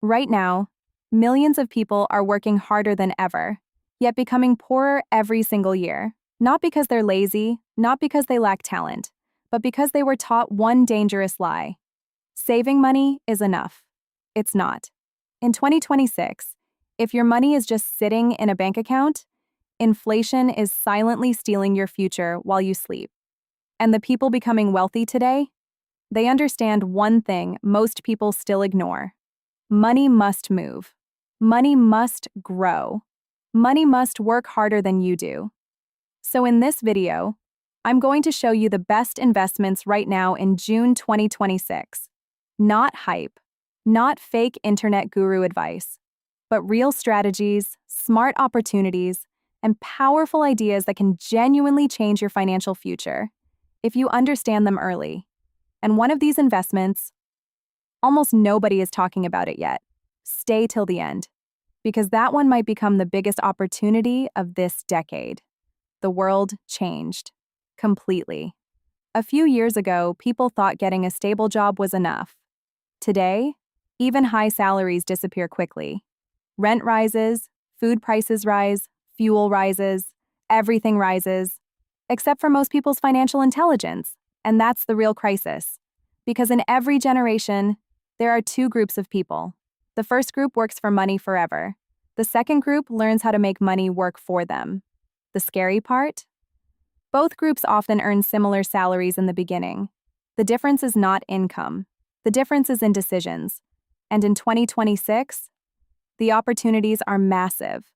Right now, millions of people are working harder than ever, yet becoming poorer every single year. Not because they're lazy, not because they lack talent, but because they were taught one dangerous lie. Saving money is enough. It's not. In 2026, if your money is just sitting in a bank account, inflation is silently stealing your future while you sleep. And the people becoming wealthy today, they understand one thing most people still ignore. Money must move. Money must grow. Money must work harder than you do. So in this video, I'm going to show you the best investments right now in June 2026. Not hype, not fake internet guru advice, but real strategies, smart opportunities, and powerful ideas that can genuinely change your financial future if you understand them early. And one of these investments, almost nobody is talking about it yet. Stay till the end, because that one might become the biggest opportunity of this decade. The world changed completely. A few years ago, people thought getting a stable job was enough. Today, even high salaries disappear quickly. Rent rises, food prices rise, fuel rises, everything rises, except for most people's financial intelligence. And that's the real crisis. Because in every generation, there are two groups of people. The first group works for money forever. The second group learns how to make money work for them. The scary part? Both groups often earn similar salaries in the beginning. The difference is not income. The difference is in decisions. And in 2026, the opportunities are massive.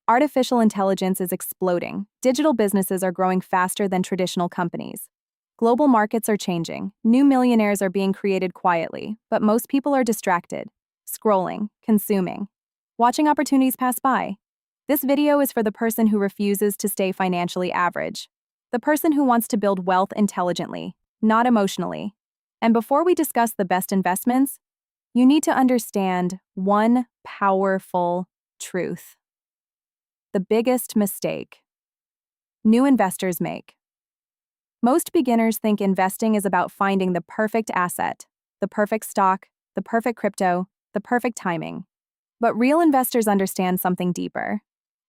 Artificial intelligence is exploding. Digital businesses are growing faster than traditional companies. Global markets are changing. New millionaires are being created quietly, but most people are distracted, scrolling, consuming, watching opportunities pass by. This video is for the person who refuses to stay financially average, the person who wants to build wealth intelligently, not emotionally. And before we discuss the best investments, you need to understand one powerful truth. The biggest mistake new investors make. Most beginners think investing is about finding the perfect asset, the perfect stock, the perfect crypto, the perfect timing. But real investors understand something deeper.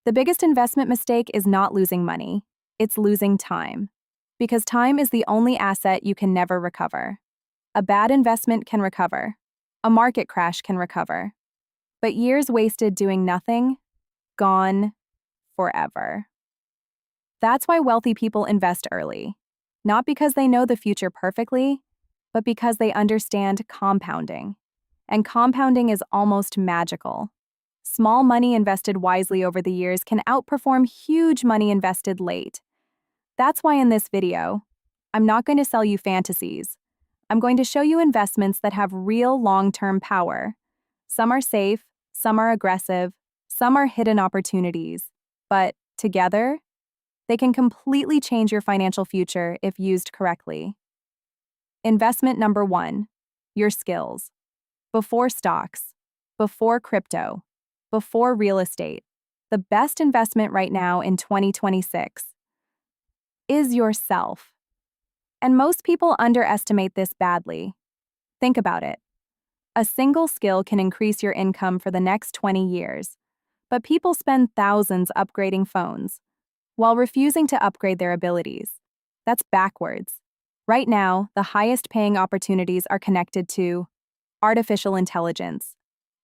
The biggest investment mistake is not losing money, it's losing time. Because time is the only asset you can never recover. A bad investment can recover. A market crash can recover. But years wasted doing nothing, gone forever. That's why wealthy people invest early. Not because they know the future perfectly, but because they understand compounding. And compounding is almost magical. Small money invested wisely over the years can outperform huge money invested late. That's why in this video, I'm not going to sell you fantasies. I'm going to show you investments that have real long-term power. Some are safe, some are aggressive, some are hidden opportunities. But together, they can completely change your financial future if used correctly. Investment number 1, your skills. Before stocks, before crypto, before real estate, the best investment right now in 2026 is yourself. And most people underestimate this badly. Think about it. A single skill can increase your income for the next 20 years, but people spend thousands upgrading phones while refusing to upgrade their abilities. That's backwards. Right now, the highest paying opportunities are connected to artificial intelligence,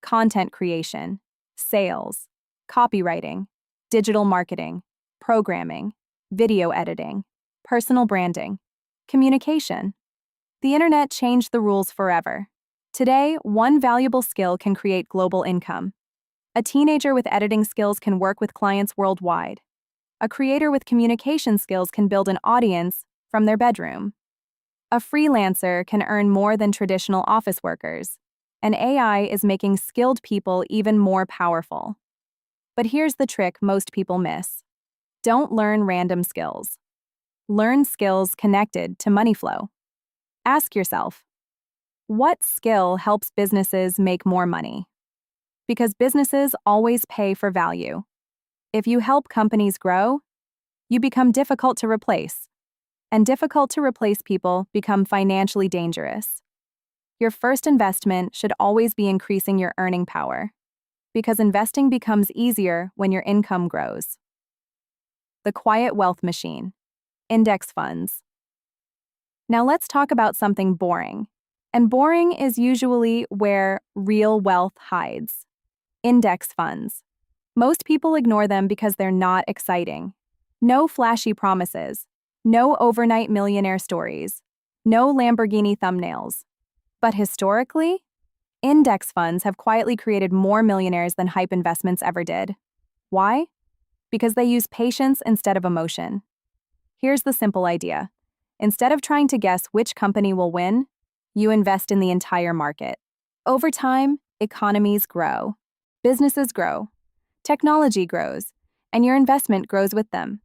content creation, sales, copywriting, digital marketing, programming, video editing, personal branding, communication. The internet changed the rules forever. Today, one valuable skill can create global income. A teenager with editing skills can work with clients worldwide. A creator with communication skills can build an audience from their bedroom. A freelancer can earn more than traditional office workers. And AI is making skilled people even more powerful. But here's the trick most people miss. Don't learn random skills. Learn skills connected to money flow. Ask yourself, what skill helps businesses make more money? Because businesses always pay for value. If you help companies grow, you become difficult to replace. And difficult to replace people become financially dangerous. Your first investment should always be increasing your earning power, because investing becomes easier when your income grows. The quiet wealth machine, index funds. Now let's talk about something boring. And boring is usually where real wealth hides. Index funds. Most people ignore them because they're not exciting. No flashy promises. No overnight millionaire stories. No Lamborghini thumbnails. But historically, index funds have quietly created more millionaires than hype investments ever did. Why? Because they use patience instead of emotion. Here's the simple idea. Instead of trying to guess which company will win, you invest in the entire market. Over time, economies grow, businesses grow, technology grows, and your investment grows with them.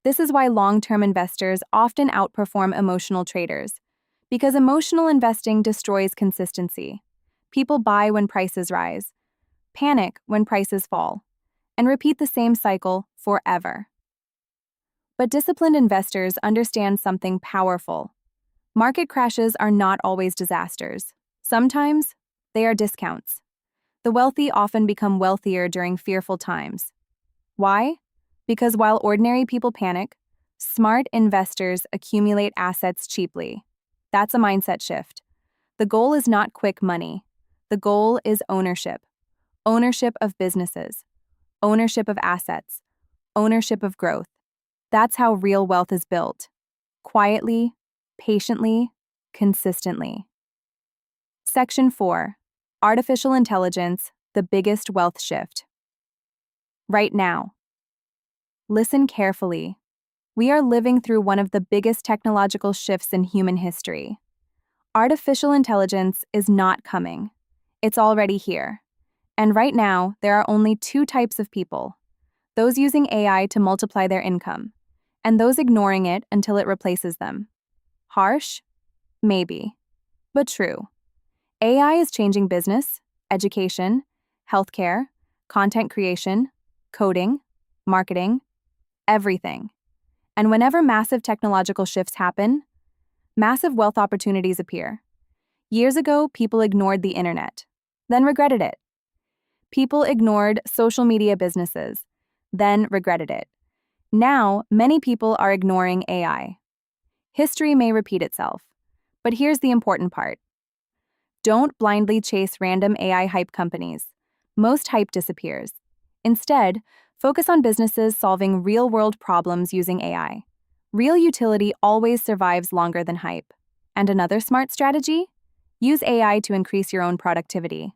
This is why long-term investors often outperform emotional traders, because emotional investing destroys consistency. People buy when prices rise, panic when prices fall, and repeat the same cycle forever. But disciplined investors understand something powerful. Market crashes are not always disasters. Sometimes, they are discounts. The wealthy often become wealthier during fearful times. Why? Because while ordinary people panic, smart investors accumulate assets cheaply. That's a mindset shift. The goal is not quick money. The goal is ownership. Ownership of businesses. Ownership of assets. Ownership of growth. That's how real wealth is built. Quietly, patiently, consistently. Section 4. Artificial intelligence, the biggest wealth shift. Right now. Listen carefully. We are living through one of the biggest technological shifts in human history. Artificial intelligence is not coming. It's already here. And right now, there are only two types of people: those using AI to multiply their income, and those ignoring it until it replaces them. Harsh? Maybe. But true. AI is changing business, education, healthcare, content creation, coding, marketing, everything. And whenever massive technological shifts happen, massive wealth opportunities appear. Years ago, people ignored the internet, then regretted it. People ignored social media businesses, then regretted it. Now, many people are ignoring AI. History may repeat itself, but here's the important part. Don't blindly chase random AI hype companies. Most hype disappears. Instead, focus on businesses solving real-world problems using AI. Real utility always survives longer than hype. And another smart strategy? Use AI to increase your own productivity.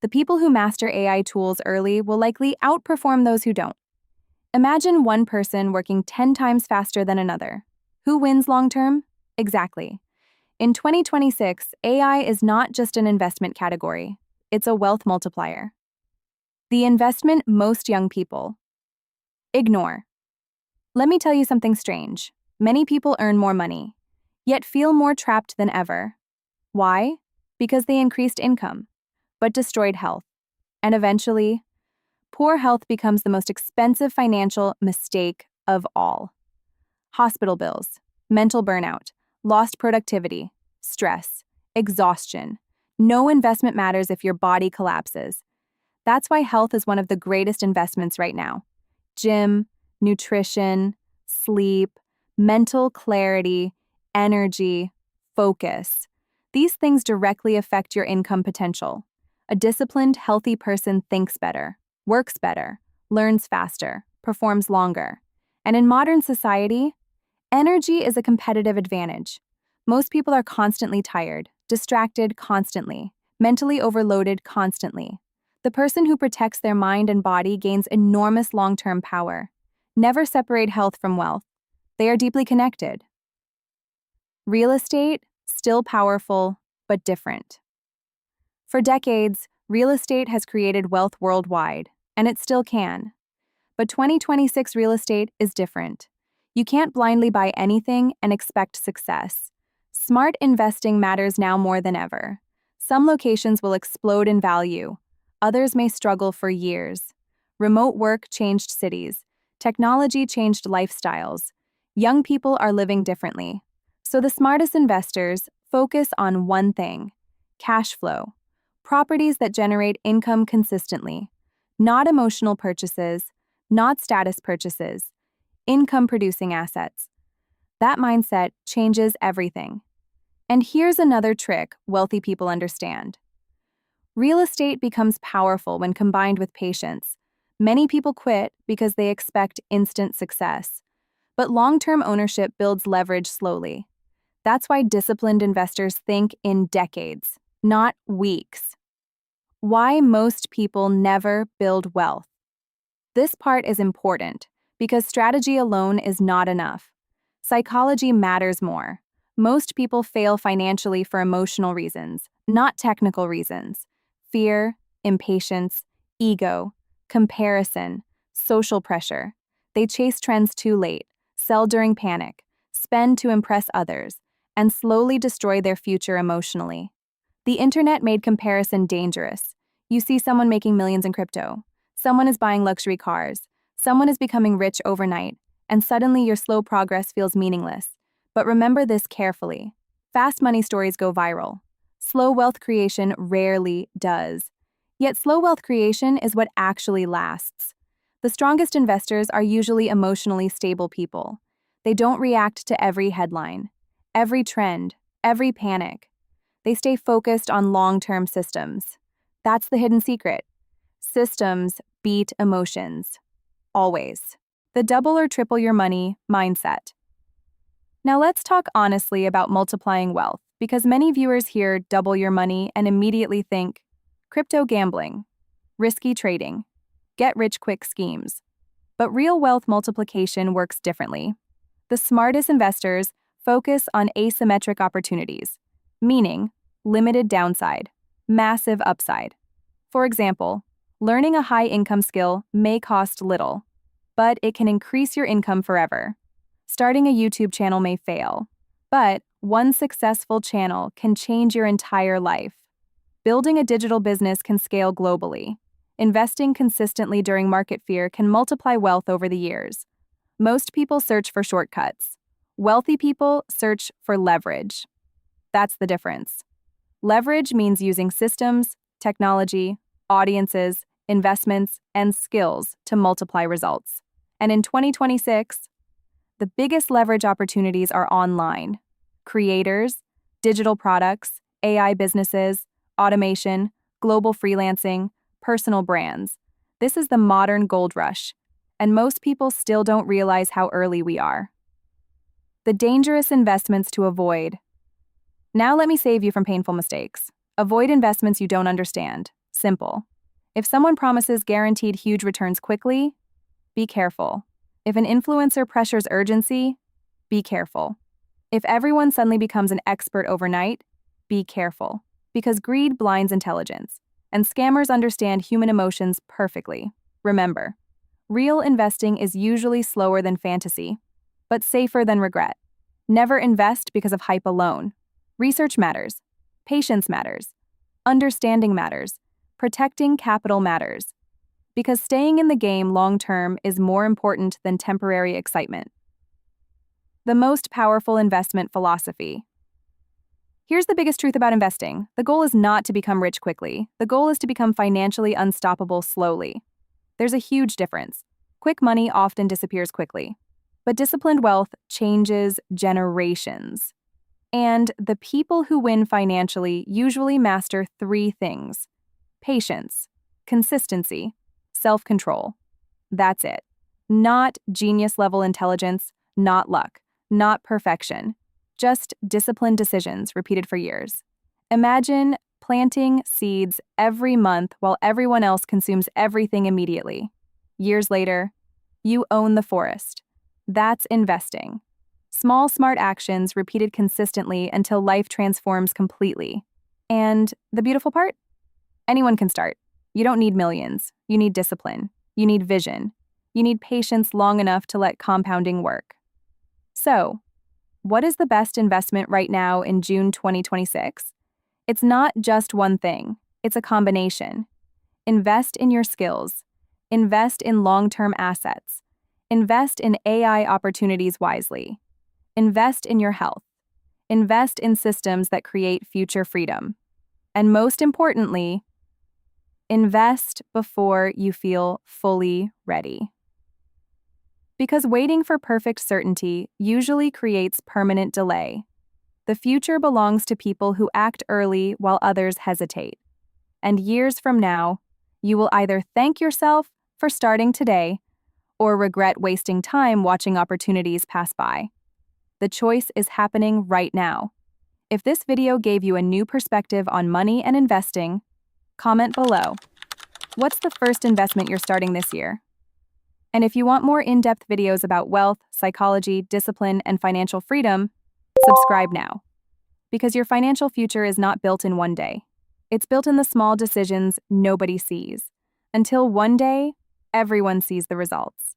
The people who master AI tools early will likely outperform those who don't. Imagine one person working 10 times faster than another. Who wins long-term? Exactly. In 2026, AI is not just an investment category. It's a wealth multiplier. The investment most young people ignore. Let me tell you something strange. Many people earn more money, yet feel more trapped than ever. Why? Because they increased income, but destroyed health. And eventually, poor health becomes the most expensive financial mistake of all. Hospital bills, mental burnout, lost productivity, stress, exhaustion. No investment matters if your body collapses. That's why health is one of the greatest investments right now. Gym, nutrition, sleep, mental clarity, energy, focus. These things directly affect your income potential. A disciplined, healthy person thinks better, works better, learns faster, performs longer. And in modern society, energy is a competitive advantage. Most people are constantly tired, distracted constantly, mentally overloaded constantly. The person who protects their mind and body gains enormous long-term power. Never separate health from wealth. They are deeply connected. Real estate, still powerful, but different. For decades, real estate has created wealth worldwide, and it still can. But 2026 real estate is different. You can't blindly buy anything and expect success. Smart investing matters now more than ever. Some locations will explode in value. Others may struggle for years. Remote work changed cities. Technology changed lifestyles. Young people are living differently. So the smartest investors focus on one thing: cash flow, properties that generate income consistently, not emotional purchases, not status purchases, income-producing assets. That mindset changes everything. And here's another trick wealthy people understand. Real estate becomes powerful when combined with patience. Many people quit because they expect instant success. But long-term ownership builds leverage slowly. That's why disciplined investors think in decades, not weeks. Why most people never build wealth. This part is important because strategy alone is not enough. Psychology matters more. Most people fail financially for emotional reasons, not technical reasons. Fear, impatience, ego, comparison, social pressure. They chase trends too late, sell during panic, spend to impress others, and slowly destroy their future emotionally. The internet made comparison dangerous. You see someone making millions in crypto, someone is buying luxury cars, someone is becoming rich overnight, and suddenly your slow progress feels meaningless. But remember this carefully. Fast money stories go viral. Slow wealth creation rarely does. Yet slow wealth creation is what actually lasts. The strongest investors are usually emotionally stable people. They don't react to every headline, every trend, every panic. They stay focused on long-term systems. That's the hidden secret. Systems beat emotions. Always. The double or triple your money mindset. Now let's talk honestly about multiplying wealth, because many viewers hear double your money and immediately think crypto gambling, risky trading, get-rich-quick schemes. But real wealth multiplication works differently. The smartest investors focus on asymmetric opportunities, meaning limited downside, massive upside. For example, learning a high-income skill may cost little, but it can increase your income forever. Starting a YouTube channel may fail, but one successful channel can change your entire life. Building a digital business can scale globally. Investing consistently during market fear can multiply wealth over the years. Most people search for shortcuts. Wealthy people search for leverage. That's the difference. Leverage means using systems, technology, audiences, investments, and skills to multiply results. And in 2026, the biggest leverage opportunities are online. Creators, digital products, AI businesses, automation, global freelancing, personal brands. This is the modern gold rush, and most people still don't realize how early we are. The dangerous investments to avoid. Now let me save you from painful mistakes. Avoid investments you don't understand. Simple. If someone promises guaranteed huge returns quickly, be careful. If an influencer pressures urgency, be careful. If everyone suddenly becomes an expert overnight, be careful. Because greed blinds intelligence, and scammers understand human emotions perfectly. Remember, real investing is usually slower than fantasy, but safer than regret. Never invest because of hype alone. Research matters. Patience matters. Understanding matters. Protecting capital matters. Because staying in the game long-term is more important than temporary excitement. The most powerful investment philosophy. Here's the biggest truth about investing. The goal is not to become rich quickly. The goal is to become financially unstoppable slowly. There's a huge difference. Quick money often disappears quickly, but disciplined wealth changes generations. And the people who win financially usually master three things: patience, consistency, self-control. That's it. Not genius-level intelligence, not luck, not perfection. Just disciplined decisions repeated for years. Imagine planting seeds every month while everyone else consumes everything immediately. Years later, you own the forest. That's investing. Small, smart actions repeated consistently until life transforms completely. And the beautiful part? Anyone can start. You don't need millions. You need discipline. You need vision. You need patience long enough to let compounding work. So, what is the best investment right now in June 2026? It's not just one thing. It's a combination. Invest in your skills. Invest in long-term assets. Invest in AI opportunities wisely. Invest in your health. Invest in systems that create future freedom. And most importantly, invest before you feel fully ready. Because waiting for perfect certainty usually creates permanent delay. The future belongs to people who act early while others hesitate. And years from now, you will either thank yourself for starting today or regret wasting time watching opportunities pass by. The choice is happening right now. If this video gave you a new perspective on money and investing, comment below. What's the first investment you're starting this year? And if you want more in-depth videos about wealth, psychology, discipline, and financial freedom, subscribe now. Because your financial future is not built in one day. It's built in the small decisions nobody sees. Until one day, everyone sees the results.